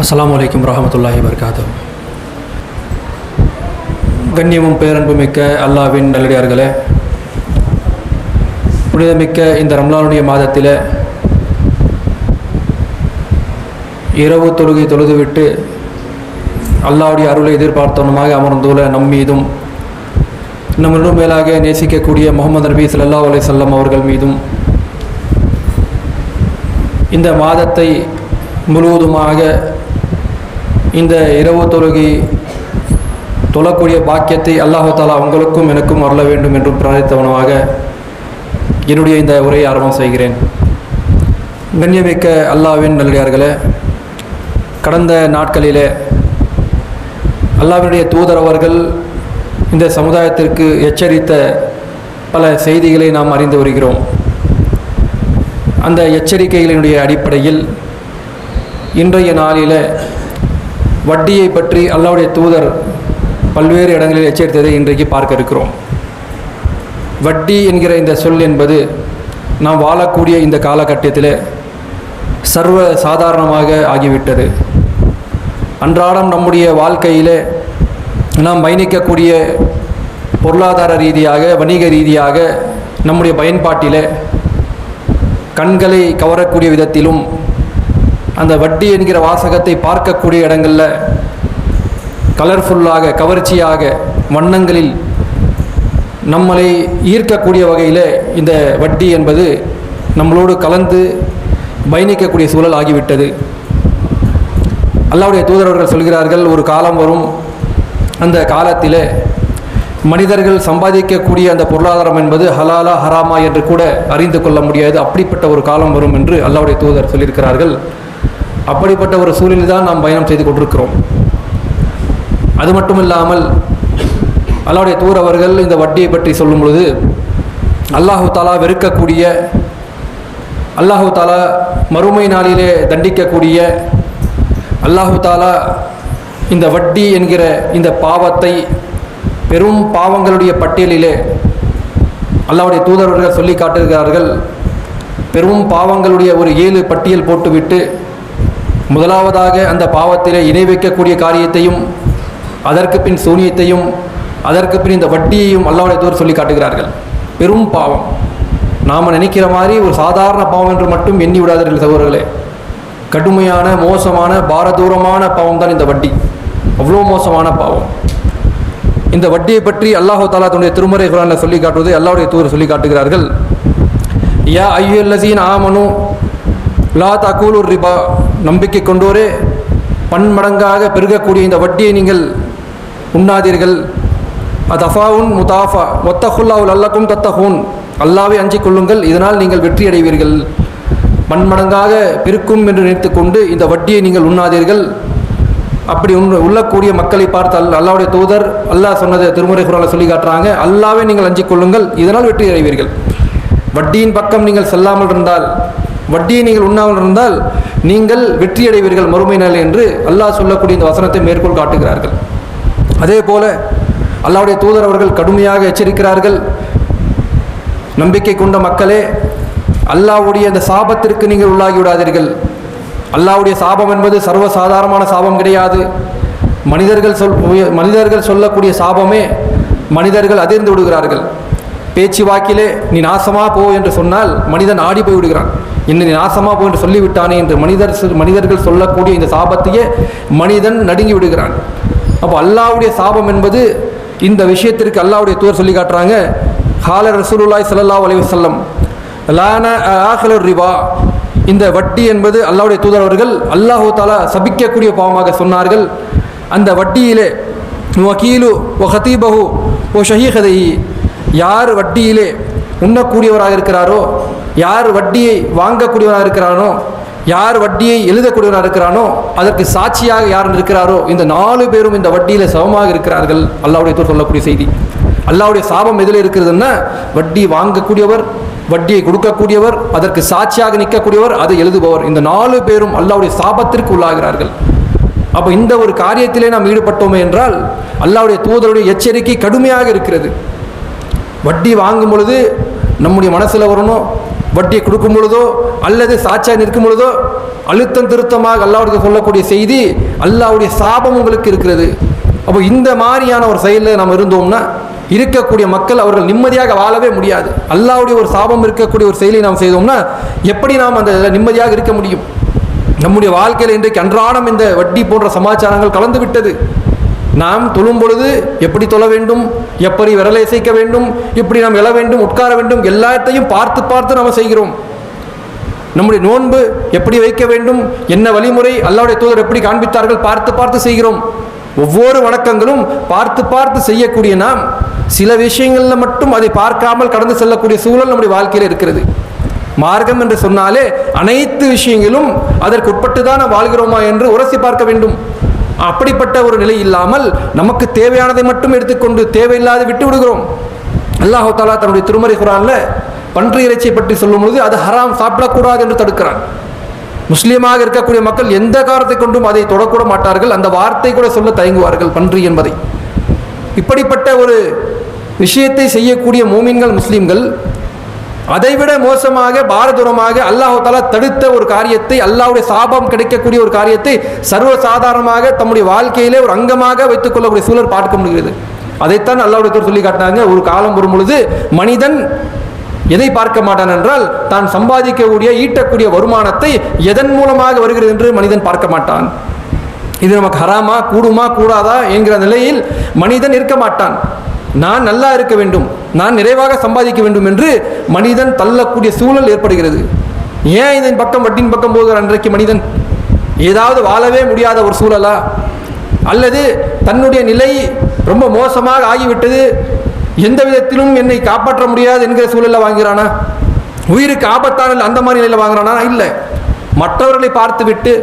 அஸ்ஸலாமு அலைக்கும் வரஹ்மத்துல்லாஹி வபரகாத்துஹு. கண்ணியமும் பேரன்புமிக்க அல்லாஹ்வின் நல்லடியார்களே, புனிதமிக்க இந்த ரம்லானுடைய மாதத்தில் இரவு தொழுகை தொழுதுவிட்டு அல்லாஹ்வுடைய அருளை எதிர்பார்த்தவனமாக அமர்ந்துள்ள நம் மீதும் நம்மளும் மேலாக நேசிக்கக்கூடிய முஹம்மது நபி ஸல்லல்லாஹு அலைஹி வஸல்லம் அவர்கள் மீதும் இந்த மாதத்தை முழுவதுமாக இந்த இரவு தொழுகை தொழக்கூடிய பாக்கியத்தை அல்லாஹ் தஆலா உங்களுக்கும் எனக்கும் அருள வேண்டும் என்றும் பிரார்த்தித்தவனமாக என்னுடைய இந்த உரையை ஆரம்பம் செய்கிறேன். கண்ணியமிக்க அல்லாஹ்வின் நல்லடியார்களே, கடந்த நாட்களிலே அல்லாஹ்வுடைய தூதர் அவர்கள் இந்த சமுதாயத்திற்கு எச்சரித்த பல செய்திகளை நாம் அறிந்து வருகிறோம். அந்த எச்சரிக்கைகளினுடைய அடிப்படையில் இன்றைய நாளில் வட்டியை பற்றி அல்லாஹ்வுடைய தூதர் பல்வேறு இடங்களில் எச்சரித்ததை இன்றைக்கு பார்க்க இருக்கிறோம். வட்டி என்கிற இந்த சொல் என்பது நாம் வாழக்கூடிய இந்த காலகட்டத்தில் சர்வ சாதாரணமாக ஆகிவிட்டது. அன்றாடம் நம்முடைய வாழ்க்கையில் நாம் பயணிக்கக்கூடிய பொருளாதார ரீதியாக, வணிக ரீதியாக, நம்முடைய பயன்பாட்டில் கண்களை கவரக்கூடிய விதத்திலும் அந்த வட்டி என்கிற வாசகத்தை பார்க்கக்கூடிய இடங்களில் கலர்ஃபுல்லாக, கவர்ச்சியாக, வண்ணங்களில் நம்மளை ஈர்க்கக்கூடிய வகையில் இந்த வட்டி என்பது நம்மளோடு கலந்து பயணிக்கக்கூடிய சூழல் ஆகிவிட்டது. அல்லாஹ்வுடைய தூதரவர்கள் சொல்கிறார்கள், ஒரு காலம் வரும், அந்த காலத்தில் மனிதர்கள் சம்பாதிக்கக்கூடிய அந்த பொருளாதாரம் என்பது ஹலாலா ஹராமா என்று கூட அறிந்து கொள்ள முடியாது, அப்படிப்பட்ட ஒரு காலம் வரும் என்று அல்லாஹ்வுடைய தூதர் சொல்லியிருக்கிறார்கள். அப்படிப்பட்ட ஒரு சூழலில் தான் நாம் பயணம் செய்து கொண்டிருக்கிறோம். அது மட்டும் இல்லாமல் அல்லாஹ்வுடைய தூதர் அவர்கள் இந்த வட்டியை பற்றி சொல்லும் பொழுது அல்லாஹு தாலா வெறுக்கக்கூடிய, அல்லாஹு தாலா மறுமை நாளிலே தண்டிக்கக்கூடிய, அல்லாஹு தாலா இந்த வட்டி என்கிற இந்த பாவத்தை பெரும் பாவங்களுடைய பட்டியலிலே அல்லாஹ்வுடைய தூதர்கள் சொல்லி காட்டுகிறார்கள். பெரும் பாவங்களுடைய ஒரு 7 பட்டியல் போட்டுவிட்டு முதலாவதாக அந்த பாவத்திலே இணை வைக்கக்கூடிய காரியத்தையும், அதற்கு பின் சூனியத்தையும், அதற்கு பின் இந்த வட்டியையும் அல்லாஹ்வுடைய தூதர் சொல்லி காட்டுகிறார்கள். பெரும் பாவம், நாம் நினைக்கிற மாதிரி ஒரு சாதாரண பாவம் என்று மட்டும் எண்ணி விடாதீர்கள் சகோதரர்களே. கடுமையான, மோசமான, பாரதூரமான பாவம் தான் இந்த வட்டி. அவ்வளோ மோசமான பாவம். இந்த வட்டியை பற்றி அல்லாஹ் தஆலா தன்னுடைய திருமறை குர்ஆனில் சொல்லி காட்டுவதை அல்லாஹ்வுடைய தூதர் சொல்லி காட்டுகிறார்கள். யா அய்யுல்லஸீன ஆமனு லா தகூலுர் ரிபா, நம்பிக்கை கொண்டோரே, பன்மடங்காக பெருகக்கூடிய இந்த வட்டியை நீங்கள் உண்ணாதீர்கள். அதஃபாவுன் முதாஃபா வத்தகுல்லாஹு லல்லக்கும் தத்தகூன், அல்லாஹ்வை அஞ்சிக் கொள்ளுங்கள், இதனால் நீங்கள் வெற்றி அடைவீர்கள். பன்மடங்காக பெருக்கும் என்று நினைத்துக்கொண்டு இந்த வட்டியை நீங்கள் உண்ணாதீர்கள். அப்படி உள்ளக்கூடிய மக்களை பார்த்து அல்லாஹ்வுடைய தூதர் அல்லாஹ் சொன்னதை திருமறை குர்ஆனில் சொல்லி காட்டுறாங்க, அல்லாஹ்வை நீங்கள் அஞ்சிக் கொள்ளுங்கள், இதனால் வெற்றி அடைவீர்கள். வட்டியின் பக்கம் நீங்கள் செல்லாமல் இருந்தால், வட்டியை நீங்கள் உண்ணாமல் இருந்தால் நீங்கள் வெற்றி அடைவீர்கள் மறுமை நாள் என்று அல்லாஹ் சொல்லக்கூடிய இந்த வசனத்தை மேற்கோள் காட்டுகிறார்கள். அதே போல அல்லாஹ்வுடைய தூதர் அவர்கள் கடுமையாக எச்சரிக்கிறார்கள், நம்பிக்கை கொண்ட மக்களே, அல்லாஹ்வுடைய அந்த சாபத்திற்கு நீங்கள் உள்ளாகி விடாதீர்கள். அல்லாஹ்வுடைய சாபம் என்பது சர்வசாதாரணமான சாபம் கிடையாது. மனிதர்கள் சொல்லக்கூடிய சாபமே மனிதர்கள் அதிர்ந்து விடுகிறார்கள். பேச்சு வாக்கிலே நீ நாசமா போ என்று சொன்னால் மனிதன் ஆடி போய் விடுகிறான். இன்னும் நீ நாசமா போ என்று சொல்லிவிட்டானே என்று மனிதர்கள் சொல்லக்கூடிய இந்த சாபத்தையே மனிதன் நடுங்கி விடுகிறான். அப்போ அல்லாஹ்வுடைய சாபம் என்பது இந்த விஷயத்திற்கு அல்லாஹ்வுடைய தூதர் சொல்லி காட்டுறாங்க. கால ரசூலுல்லாஹி ஸல்லல்லாஹு அலைஹி வஸல்லம் லான ஆகிலுர் ரிபா, இந்த வட்டி என்பது அல்லாஹ்வுடைய தூதர் அவர்கள் அல்லாஹ் தஆலா சபிக்கக்கூடிய பாவமாக சொன்னார்கள். அந்த வட்டியிலே வக்கீலு வ ஹதீபஹு வ ஷஹீஹதிஹி, யார் வட்டியிலே உண்ணக்கூடியவராக இருக்கிறாரோ, யார் வட்டியை வாங்கக்கூடியவராக இருக்கிறானோ, யார் வட்டியை எழுதக்கூடியவராக இருக்கிறானோ, அதற்கு சாட்சியாக யார் இருக்கிறாரோ, இந்த 4 பேரும் இந்த வட்டியில் சமமாக இருக்கிறார்கள். அல்லாஹ்வுடைய தூதர் சொல்லக்கூடிய செய்தி. அல்லாஹ்வுடைய சாபம் எதில் இருக்கிறதுன்னா, வட்டி வாங்கக்கூடியவர், வட்டியை கொடுக்கக்கூடியவர், அதற்கு சாட்சியாக நிற்கக்கூடியவர், அதை எழுதுபவர், இந்த 4 பேரும் அல்லாஹ்வுடைய சாபத்திற்கு உள்ளாகிறார்கள். அப்போ இந்த ஒரு காரியத்திலே நாம் ஈடுபட்டோமே என்றால் அல்லாஹ்வுடைய தூதருடைய எச்சரிக்கை கடுமையாக இருக்கிறது. வட்டி வாங்கும் பொழுது நம்முடைய மனசில் வரணும், வட்டியை கொடுக்கும் பொழுதோ அல்லது சாட்சியா நிற்கும் பொழுதோ அழுத்தம் திருத்தமாக அல்லாஹ்வுக்கு சொல்லக்கூடிய செய்தி, அல்லாஹ்வுடைய சாபம் உங்களுக்கு இருக்கிறது. அப்போ இந்த மாதிரியான ஒரு செயலில் நாம் இருந்தோம்னா இருக்கக்கூடிய மக்கள் அவர்கள் நிம்மதியாக வாழவே முடியாது. அல்லாஹ்வுடைய ஒரு சாபம் இருக்கக்கூடிய ஒரு செயலை நாம் செய்தோம்னா எப்படி நாம் அந்த நிம்மதியாக இருக்க முடியும்? நம்முடைய வாழ்க்கையில் இன்றைக்கு அன்றாடம் இந்த வட்டி போன்ற சமாச்சாரங்கள் கலந்து விட்டது. நாம் தொழும் பொழுது எப்படி தொழ வேண்டும், எப்படி விரலை இசைக்க வேண்டும், எப்படி நாம் எழ வேண்டும், உட்கார வேண்டும், எல்லாத்தையும் பார்த்து பார்த்து நாம் செய்கிறோம். நம்முடைய நோன்பு எப்படி வைக்க வேண்டும், என்ன வழிமுறை அல்லாஹ்வுடைய தூதர் எப்படி காண்பித்தார்கள், பார்த்து பார்த்து செய்கிறோம். ஒவ்வொரு வணக்கங்களும் பார்த்து பார்த்து செய்யக்கூடிய நாம் சில விஷயங்களில் மட்டும் அதை பார்க்காமல் கடந்து செல்லக்கூடிய சூழல் நம்முடைய வாழ்க்கையில் இருக்கிறது. மார்க்கம் என்று சொன்னாலே அனைத்து விஷயங்களும் அதற்கு உட்பட்டு தான் நாம் வாழ்கிறோமா என்று உரசி பார்க்க வேண்டும். அப்படிப்பட்ட ஒரு நிலை இல்லாமல் நமக்கு தேவையானதை மட்டும் எடுத்துக்கொண்டு தேவையில்லாத விட்டு விடுகிறோம். அல்லாஹ் தஆலா தன்னுடைய திருமறை குர்ஆன்ல பன்றி இறைச்சியை பற்றி சொல்லும் பொழுது அது ஹராம், சாப்பிடக்கூடாது என்று தடுக்கிறான். முஸ்லீமாக இருக்கக்கூடிய மக்கள் எந்த காரணத்தை கொண்டும் அதை தொடக்கூட மாட்டார்கள், அந்த வார்த்தை கூட சொல்ல தயங்குவார்கள் பன்றி என்பதை. இப்படிப்பட்ட ஒரு விஷயத்தை செய்யக்கூடிய மூமின்கள் முஸ்லீம்கள் அதைவிட மோசமாக பாரதூரமாக அல்லாஹ் தஆலா தடுத்த ஒரு காரியத்தை, அல்லாஹ்வுடைய சாபம் கிடைக்கக்கூடிய ஒரு காரியத்தை சர்வசாதாரணமாக தம்முடைய வாழ்க்கையிலே ஒரு அங்கமாக வைத்துக் கொள்ளக்கூடிய சூழல் பார்க்க முடிகிறது. அதைத்தான் அல்லாஹ்வுடைய தூதர் சொல்லி காட்டினாங்க. ஒரு காலம் வரும் பொழுது மனிதன் எதை பார்க்க மாட்டான் என்றால் தான் சம்பாதிக்கக்கூடிய ஈட்டக்கூடிய வருமானத்தை எதன் மூலமாக வருகிறது என்று மனிதன் பார்க்க மாட்டான். இது நமக்கு ஹராமா, கூடுமா கூடாதா என்கிற நிலையில் மனிதன் இருக்க மாட்டான். நான் நல்லா இருக்க வேண்டும், நான் நிறைவாக சம்பாதிக்க வேண்டும் என்று மனிதன் தள்ளக்கூடிய சூழல் ஏற்படுகிறது. ஏன் இதன் பக்கம் வட்டின் பக்கம் போகிற அன்றைக்கு மனிதன் ஏதாவது வாழவே முடியாத ஒரு சூழலா, அல்லது தன்னுடைய நிலை ரொம்ப மோசமாக ஆகிவிட்டது, எந்த விதத்திலும் என்னை காப்பாற்ற முடியாது என்கிற சூழலில் வாங்குகிறானா? உயிருக்கு ஆபத்தான அந்த மாதிரி நிலையில் வாங்குறானா? இல்லை. மற்றவர்களை பார்த்துவிட்டு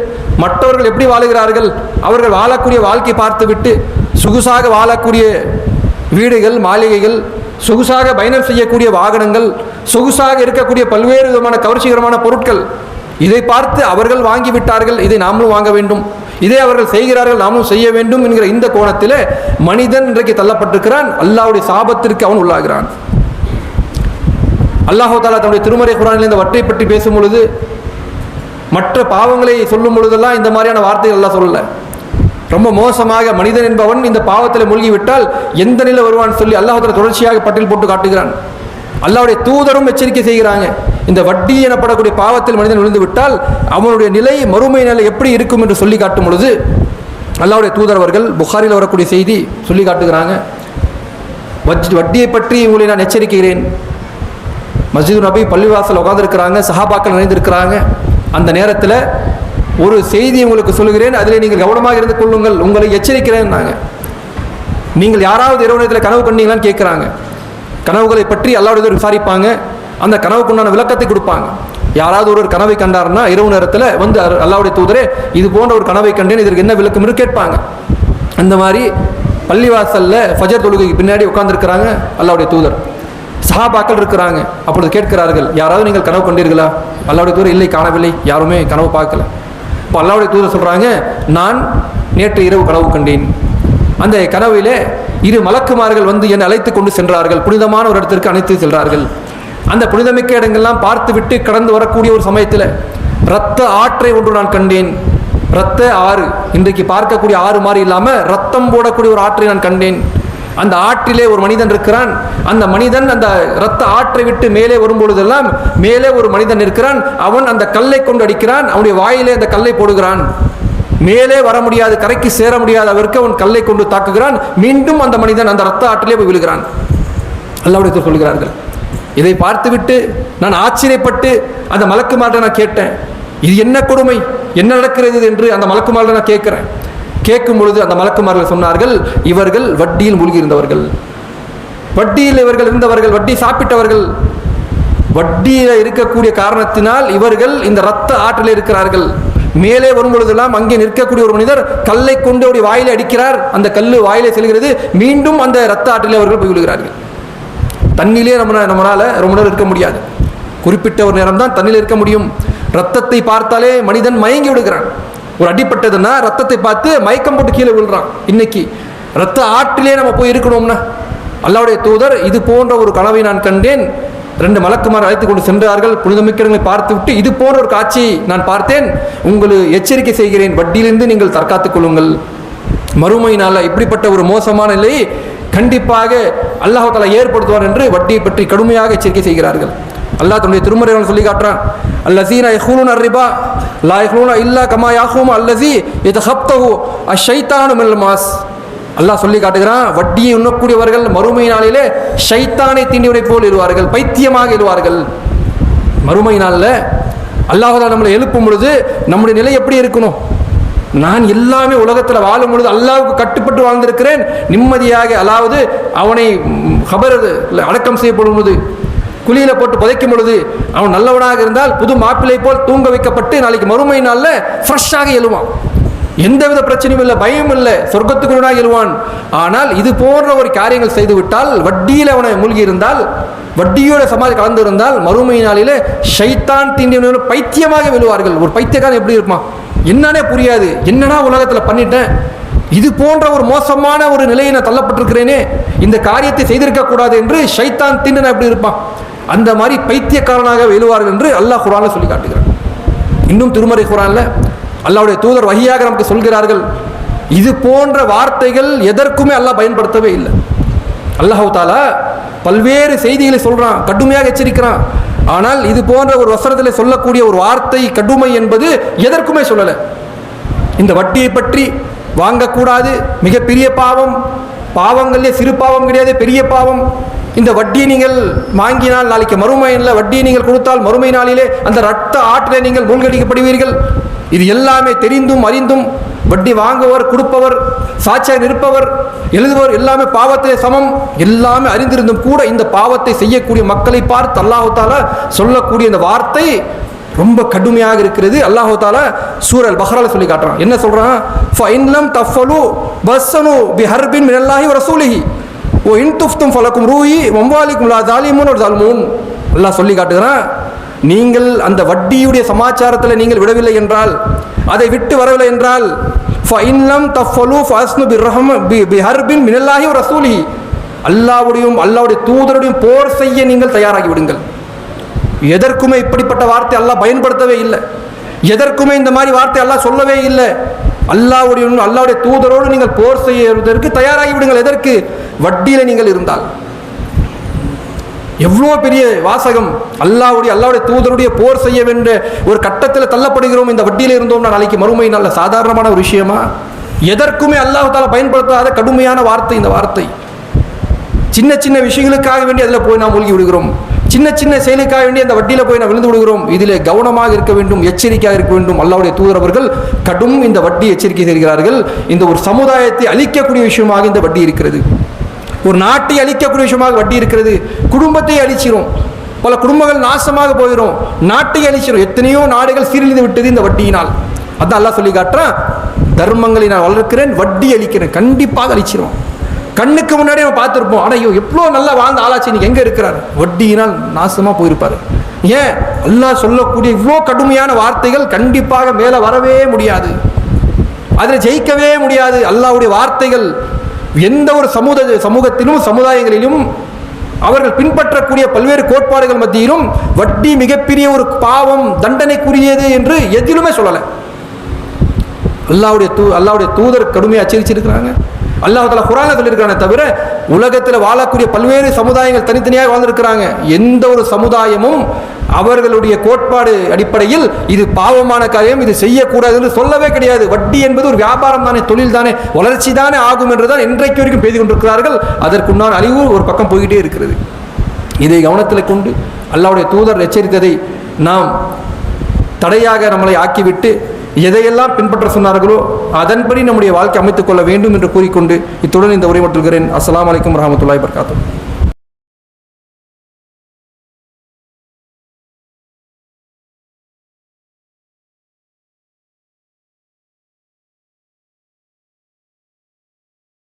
மற்றவர்கள் எப்படி வாழுகிறார்கள், அவர்கள் வாழக்கூடிய வாழ்க்கை பார்த்துவிட்டு சொகுசாக வாழக்கூடிய வீடுகள், மாளிகைகள், சொகுசாக பயணம் செய்யக்கூடிய வாகனங்கள், சொகுசாக இருக்கக்கூடிய பல்வேறு விதமான கவர்ச்சிகரமான பொருட்கள், இதை பார்த்து அவர்கள் வாங்கிவிட்டார்கள், இதை நாமளும் வாங்க வேண்டும், இதை அவர்கள் செய்கிறார்கள் நாமும் செய்ய வேண்டும் என்கிற இந்த கோணத்தில் மனிதன் இன்றைக்கு தள்ளப்பட்டிருக்கிறான். அல்லாஹ்வுடைய சாபத்திற்கு அவன் உள்ளாகிறான். அல்லாஹ் தஆலா தன்னுடைய திருமறை குர்ஆனில் இந்த வட்டை பற்றி பேசும் பொழுது மற்ற பாவங்களை சொல்லும் பொழுதெல்லாம் இந்த மாதிரியான வார்த்தைகள் எல்லாம் சொல்லல. ரொம்ப மோசமாக மனிதன் என்பவன் இந்த பாவத்தில் மூழ்கிவிட்டால் எந்த நிலை வருவான்னு சொல்லி அல்லாஹ் தஆலா தொடர்ச்சியாக பட்டியல் போட்டு காட்டுகிறான். அல்லாஹ்வுடைய தூதரும் எச்சரிக்கை செய்கிறாங்க. இந்த வட்டி எனப்படக்கூடிய பாவத்தில் மனிதன் விழுந்து விட்டால் அவனுடைய நிலை மறுமை நிலை எப்படி இருக்கும் என்று சொல்லி காட்டும் பொழுது அல்லாஹ்வுடைய தூதர் அவர்கள் புகாரில் வரக்கூடிய செய்தி சொல்லி காட்டுகிறாங்க. வட்டியை பற்றி உங்களை நான் எச்சரிக்கிறேன். மஸ்ஜிது நபி பள்ளிவாசல் உட்கார்ந்திருக்கிறாங்க, சஹாபாக்கள் நிறைந்திருக்கிறாங்க. அந்த நேரத்தில் ஒரு செய்தி உங்களுக்கு சொல்லுகிறேன், அதில் நீங்கள் கவனமாக இருந்து கொள்ளுங்கள், உங்களை எச்சரிக்கிறேன். நீங்கள் யாராவது இரவு நேரத்தில் கனவு கண்டீங்களான்னு கேட்குறாங்க. கனவுகளை பற்றி அல்லாஹ்வுடைய விசாரிப்பாங்க, அந்த கனவுக்கு உண்டான விளக்கத்தை கொடுப்பாங்க. யாராவது ஒரு கனவை கண்டார்னா இரவு நேரத்தில் வந்து அல்லாஹ்வுடைய தூதரே இது போன்ற ஒரு கனவை கண்டேன், இதற்கு என்ன விளக்கம் என்று கேட்பாங்க. அந்த மாதிரி பள்ளிவாசலில் ஃபஜர் தொழுகைக்கு பின்னாடி உட்கார்ந்துருக்கிறாங்க அல்லாஹ்வுடைய தூதர். சஹாபாக்கள் இருக்கிறாங்க. அப்பொழுது கேட்கிறார்கள், யாராவது நீங்கள் கனவு கண்டீர்களா? அல்லாஹ்வுடைய தூதர் இல்லை, காணவில்லை, யாருமே கனவு பார்க்கல. இப்போ அல்லாஹ்வுடைய தூதர் சொல்கிறாங்க, நான் நேற்று இரவு கனவு கண்டேன். அந்த கனவிலே இரு மலக்குமார்கள் வந்து என்னை அழைத்து கொண்டு சென்றார்கள், புனிதமான ஒரு இடத்திற்கு அழைத்து சென்றார்கள். அந்த புனிதமிக்க இடங்கள்லாம் பார்த்து விட்டு கடந்து வரக்கூடிய ஒரு சமயத்தில் இரத்த ஆற்றை ஒன்று நான் கண்டேன். இரத்த ஆறு, இன்றைக்கு பார்க்கக்கூடிய ஆறு மாதிரி இல்லாமல் ரத்தம் போடக்கூடிய ஒரு ஆற்றை நான் கண்டேன். அந்த ஆற்றிலே ஒரு மனிதன் இருக்கிறான். அந்த மனிதன் அந்த இரத்த ஆற்றை விட்டு மேலே வரும்பொழுதெல்லாம் மேலே ஒரு மனிதன் இருக்கிறான். அவன் அந்த கல்லை கொண்டு அடிக்கிறான், அவனுடைய வாயிலே அந்த கல்லை போடுகிறான். மேலே வர முடியாது, கரைக்கு சேர முடியாது, அவருக்கு அவன் கல்லை கொண்டு தாக்குகிறான். மீண்டும் அந்த மனிதன் அந்த இரத்த ஆற்றிலே போய் விழுகிறான். அல்லாஹ்வுடைய சொல்கிறார்கள். இதை பார்த்துவிட்டு நான் ஆச்சரியப்பட்டு அந்த மலக்குமார்ட்ட நான் கேட்டேன், இது என்ன கொடுமை, என்ன நடக்கிறது என்று அந்த மலக்குமார்ட்ட நான் கேட்கிறேன். கேட்கும் பொழுது அந்த மலக்குமார்கள் சொன்னார்கள், இவர்கள் வட்டியில் மூழ்கி இருந்தவர்கள், வட்டியில் இவர்கள் இருந்தவர்கள், வட்டி சாப்பிட்டவர்கள், வட்டியில் இருக்கக்கூடிய காரணத்தினால் இவர்கள் இந்த இரத்த ஆற்றில் இருக்கிறார்கள். மேலே வரும் பொழுதெல்லாம் அங்கே நிற்கக்கூடிய ஒரு மனிதர் கல்லை கொண்டு அவருடைய வாயிலை அடிக்கிறார். அந்த கல் வாயிலே செல்கிறது, மீண்டும் அந்த இரத்த ஆற்றிலே அவர்கள் போய் விழுகிறார்கள். தண்ணிலே நம்மளால ரொம்ப நேரம் இருக்க முடியாது, குறிப்பிட்ட ஒரு நேரம் தான் தண்ணியில் இருக்க முடியும். ரத்தத்தை பார்த்தாலே மனிதன் மயங்கி விடுகிறான். ஒரு அடிப்பட்டதுன்னா ரத்தத்தை பார்த்து மயக்கம் போட்டு கீழே விழுறான். இன்னைக்கு ரத்த ஆற்றிலே நம்ம போய் இருக்கணும்னா அல்லாஹ்வுடைய தூதர் இது போன்ற ஒரு கனவை நான் கண்டேன், 2 மலக்குமார் அழைத்து கொண்டு சென்றார்கள். புனிதமிக்கவர்களை பார்த்துவிட்டு, இது போன்ற ஒரு காட்சியை நான் பார்த்தேன், உங்களுக்கு எச்சரிக்கை செய்கிறேன், வட்டியிலிருந்து நீங்கள் தற்காத்துக் கொள்ளுங்கள். மறுமையினால இப்படிப்பட்ட ஒரு மோசமான நிலையை கண்டிப்பாக அல்லாஹ் தஆலா ஏற்படுத்துவார் என்று வட்டியை பற்றி கடுமையாக எச்சரிக்கை செய்கிறார்கள். அல்லாஹ் தன்னுடைய திருமறையில் சொல்லி காட்டுறான், அல்லஸீன யഖூலுன ரிபா லா யഖூலுன இல்லா கமா யഖூமு அல்லஸீ யதஹப்தஹு அஷ்-ஷைத்தானு மினல் மாஸ். அல்லாஹ் சொல்லி காட்டுகிறான், வட்டியை உண்ணக்கூடியவர்கள் மறுமை நாளிலே ஷைத்தானை தீண்டியவரை போல் இருவார்கள், பைத்தியமாக இருவார்கள். மறுமை நாளில் அல்லாஹ் தஆலா நம்மளை எழுப்பும் பொழுது நம்முடைய நிலை எப்படி இருக்கணும்? நான் எல்லாமே உலகத்தில் வாழும் பொழுது அல்லாஹ்வுக்கு கட்டுப்பட்டு வாழ்ந்திருக்கிறேன், நிம்மதியாக, அதாவது அவனை கபர் அடக்கம் செய்யப்படும் பொழுது, குழியில போட்டு புதைக்கும் பொழுது அவன் நல்லவனாக இருந்தால் புது மாப்பிள்ளை போல் தூங்க வைக்கப்பட்டு நாளைக்கு மறுமை நாளில் ஃப்ரெஷ்ஷாக எழுவான், எந்தவித பிரச்சனையும் இல்லை, பயம் இல்லை, சொர்க்கத்துக்குள்ளாக எழுவான். ஆனால் இது போன்ற ஒரு காரியங்கள் செய்துவிட்டால், வட்டியில் அவனை மூழ்கி இருந்தால், வட்டியோட சமாதி கலந்து இருந்தால், மறுமை நாளிலே ஷைத்தான் தீண்டியவர்கள் பைத்தியமாக விழுவார்கள். ஒரு பைத்தியக்காரன் எப்படி இருப்பான்? என்னன்னே புரியாது, என்னன்னா உலகத்தில் பண்ணிட்டேன், இது போன்ற ஒரு மோசமான ஒரு நிலையை நான் தள்ளப்பட்டிருக்கிறேனே, இந்த காரியத்தை செய்திருக்க கூடாது என்று ஷைத்தான் தீண்டின எப்படி இருப்பான்? அந்த மாதிரி பைத்தியக்காரனாக விழுவார்கள் என்று அல்லாஹ் குர்ஆன்ல சொல்லி காட்டுகிறான். இன்னும் திருமறை குர்ஆன்ல அல்லாஹ்வுடைய தூதர் வஹியாக நமக்கு சொல்கிறார்கள், இது போன்ற வார்த்தைகள் எதற்குமே அல்லாஹ் பயன்படுத்தவே இல்லை. அல்லாஹ் தஆலா பல்வேறு செய்திகளை சொல்றான், கடுமையாக எச்சரிக்கிறான். ஆனால் இது போன்ற ஒரு வசனத்தில் சொல்லக்கூடிய ஒரு வார்த்தை கடுமை என்பது எதற்குமே சொல்லலை. இந்த வட்டியை பற்றி வாங்கக்கூடாது, மிகப்பெரிய பாவம், பாவங்களே சிறு பாவம் கிடையாது, பெரிய பாவம். இந்த வட்டியை நீங்கள் வாங்கினால் நாளைக்கு மறுமையில் வட்டியை நீங்கள் கொடுத்தால் மறுமை நாளிலே அந்த ரத்த ஆற்றிலே நீங்கள் மூழ்கடிக்கப்படுவீர்கள். இது எல்லாமே தெரிந்தும் அறிந்தும் வட்டி வாங்குவர், கொடுப்பவர், சாட்சியாக இருப்பவர், எழுதுபவர் எல்லாமே பாவத்திலே சமம். எல்லாமே அறிந்திருந்தும் கூட இந்த பாவத்தை செய்யக்கூடிய மக்களை பார்த்து அல்லாஹ் தஆலா சொல்லக்கூடிய இந்த வார்த்தை ரொம்ப கடுமையாக இருக்கிறது. அல்லாஹ் தஆலா சூரா அல்-பக்ரால சொல்லி காட்டுறான். என்ன சொல்றான்? ஃபஇன் லம் தஃபலு பஸ்ஸனு பிஹர்பின் மினல்லாஹி வ ரசூலிஹி வ இன் துஃப்தும் ஃபலக்கும் ரூஹி வம்வாலிக்கும் லா ஸாலிமூன் வ ஸாலிமூன். அல்லாஹ் சொல்லி காட்டுகிறான், நீங்கள் அந்த வட்டியுடைய சமாச்சாரத்தில் நீங்கள் விடவில்லை என்றால், அதை விட்டு வரவில்லை என்றால், ஃபஇன் லம் தஃபலு ஃபஅஸ்னு பிஹர்பின் மினல்லாஹி வ ரசூலிஹி, அல்லாஹ்வுடைய தூதருடைய போர் செய்ய நீங்கள் தயாராகி விடுங்கள். எதற்குமே இப்படிப்பட்ட வார்த்தை அல்லாஹ் பயன்படுத்தவே இல்லை, எதற்குமே இந்த மாதிரி வார்த்தை அல்லாஹ் சொல்லவே இல்லை. அல்லாஹ்வுடைய தூதரோடு நீங்கள் போர் செய்வதற்கு தயாராகி விடுங்கள். எதற்கு? வட்டியில் நீங்கள் இருந்தால். எவ்வளோ பெரிய வாசகம்! அல்லாஹ்வுடைய தூதருடைய போர் செய்ய வேண்டிய ஒரு கட்டத்தில் தள்ளப்படுகிறோம். இந்த வட்டியில் இருந்தோம்னா நாளைக்கு மறுமை நல்ல சாதாரணமான ஒரு விஷயமா? எதற்குமே அல்லாஹ் தஆலா பயன்படுத்தாத கடுமையான வார்த்தை இந்த வார்த்தை. சின்ன சின்ன விஷயங்களுக்காக வேண்டி அதில் போய் நாம் மூழ்கி விடுகிறோம், சின்ன சின்ன செயலுக்காக வேண்டி அந்த வட்டியில் போய் நாம் விழுந்து விடுகிறோம். இதில் கவனமாக இருக்க வேண்டும், எச்சரிக்கையாக இருக்க வேண்டும். அல்லாஹ்வுடைய தூதர் அவர்கள் கடும் இந்த வட்டி எச்சரிக்கை செய்கிறார்கள். இந்த ஒரு சமுதாயத்தை அழிக்கக்கூடிய விஷயமாக இந்த வட்டி இருக்கிறது, ஒரு நாட்டை அழிக்கக்கூடிய விஷயமாக வட்டி இருக்கிறது. குடும்பத்தை அழிச்சிரும், பல குடும்பங்கள் நாசமாக போயிடும், நாட்டை அழிச்சிரும். எத்தனையோ நாடுகள் சீரழிந்து விட்டது இந்த வட்டியினால். அதான் அல்லாஹ் சொல்லி காட்டுறான், தர்மங்களை நான் வளர்க்கிறேன், வட்டி அழிக்கிறேன், கண்டிப்பாக அழிச்சிரும். கண்ணுக்கு முன்னாடி நம்ம பார்த்துருப்போம், ஆனால் ஐயோ எவ்வளோ நல்லா வாழ்ந்த ஆளாச்சு, இன்னைக்கு எங்கே இருக்கிறார்? வட்டியினால் நாசமாக போயிருப்பார். ஏன்? அல்லாஹ் சொல்லக்கூடிய இவ்வளோ கடுமையான வார்த்தைகள் கண்டிப்பாக மேலே வரவே முடியாது, அதில் ஜெயிக்கவே முடியாது. அல்லாஹ்வுடைய வார்த்தைகள் எந்த ஒரு சமூகத்திலும் சமுதாயங்களிலும் அவர்கள் பின்பற்றக்கூடிய பல்வேறு கோட்பாடுகள் மத்தியிலும் வட்டி மிகப்பெரிய ஒரு பாவம், தண்டனைக்குரியது என்று எதிலுமே சொல்லலை. அல்லாஹ்வுடைய தூதர் கடுமையாக எச்சரிச்சிருக்கிறாங்க. அல்லாஹ் தஆலா குர்ஆன்ல சொல்லியிருக்கானே தவிர உலகத்தில் வாழக்கூடிய பல்வேறு சமுதாயங்கள் தனித்தனியாக வாழ்ந்திருக்கிறாங்க. எந்த ஒரு சமுதாயமும் அவர்களுடைய கோட்பாடு அடிப்படையில் இது பாவமான காரியம், இது செய்யக்கூடாது என்று சொல்லவே கிடையாது. வட்டி என்பது ஒரு வியாபாரம் தானே, தொழில் தானே, வளர்ச்சி தானே ஆகும் என்றுதான் இன்றைக்கு வரைக்கும் பேசி கொண்டிருக்கிறார்கள். அதற்குண்டான அழிவு ஒரு பக்கம் போய்கிட்டே இருக்கிறது. இதை கவனத்தில் கொண்டு அல்லாஹ்வுடைய தூதர் எச்சரித்ததை நாம் தடையாக நம்மளை ஆக்கிவிட்டு எதையெல்லாம் பின்பற்ற சொன்னார்களோ அதன்படி நம்முடைய வாழ்க்கை அமைத்துக் கொள்ள வேண்டும் என்று கூறிக்கொண்டு இத்துடன் இந்த உரை மட்டுகிறேன். அஸ்ஸலாமு அலைக்கும் வரஹ்மத்துல்லாஹி வபரகாத்துஹு.